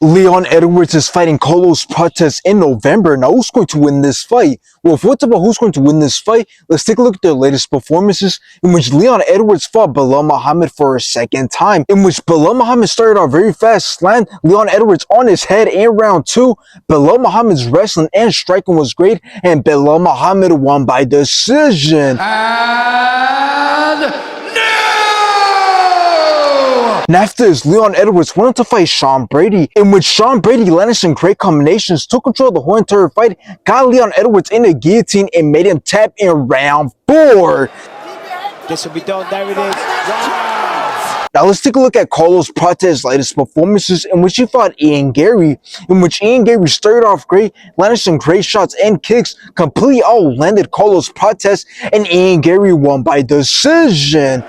Leon Edwards is fighting Carlos Prates in November. Now, who's going to win this fight? Well, if we're talking about who's going to win this fight, let's take a look at their latest performances, in which Leon Edwards fought Belal Muhammad for a second time, in which Belal Muhammad started off very fast, slammed Leon Edwards on his head in round 2. Belal Muhammad's wrestling and striking was great, and Belal Muhammad won by decision. And after this, Leon Edwards went on to fight Sean Brady, in which Sean Brady landed some great combinations, took control of the whole entire fight, got Leon Edwards in the guillotine, and made him tap in round 4. This will be done. There it is. Wow. Now let's take a look at Carlos Prates' latest performances, in which he fought Ian Gary, in which Ian Gary started off great, landed some great shots and kicks, completely outlanded Carlos Prates, and Ian Gary won by decision.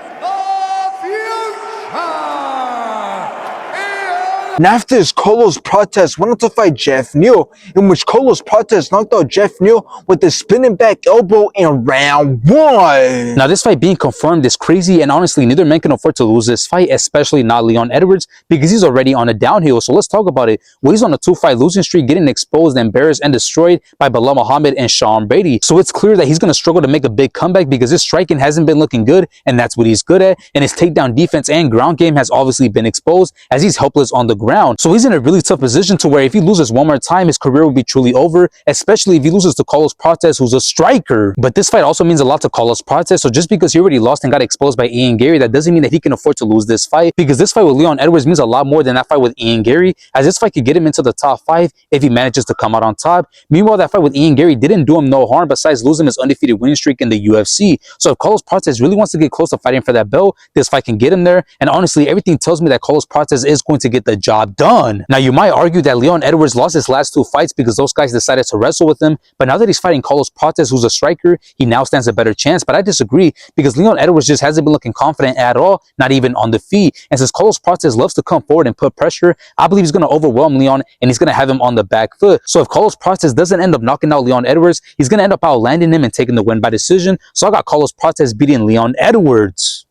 And after this, Carlos Prates went on to fight Jeff Neal, in which Carlos Prates knocked out Jeff Neal with a spinning back elbow in round 1. Now, this fight being confirmed is crazy, and honestly, neither man can afford to lose this fight, especially not Leon Edwards, because he's already on a downhill. So let's talk about it. Well, he's on a 2-fight losing streak, getting exposed, embarrassed, and destroyed by Belal Muhammad and Sean Brady. So it's clear that he's going to struggle to make a big comeback because his striking hasn't been looking good, and that's what he's good at. And his takedown defense and ground game has obviously been exposed, as he's helpless on the ground. So he's in a really tough position to where if he loses one more time, his career will be truly over, especially if he loses to Carlos Prates, who's a striker. But this fight also means a lot to Carlos Prates, so just because he already lost and got exposed by Ian Gary, that doesn't mean that he can afford to lose this fight, because this fight with Leon Edwards means a lot more than that fight with Ian Gary, as this fight could get him into the top 5 if he manages to come out on top. Meanwhile, that fight with Ian Gary didn't do him no harm besides losing his undefeated winning streak in the UFC. So if Carlos Prates really wants to get close to fighting for that belt, this fight can get him there, and honestly, everything tells me that Carlos Prates is going to get the job done. Now, you might argue that Leon Edwards lost his last 2 fights because those guys decided to wrestle with him, but now that he's fighting Carlos Prates, who's a striker, he now stands a better chance. But I disagree, because Leon Edwards just hasn't been looking confident at all, not even on the feet. And since Carlos Prates loves to come forward and put pressure, I believe he's going to overwhelm Leon, and he's going to have him on the back foot. So if Carlos Prates doesn't end up knocking out Leon Edwards, he's going to end up outlanding him and taking the win by decision. So I got Carlos Prates beating Leon Edwards.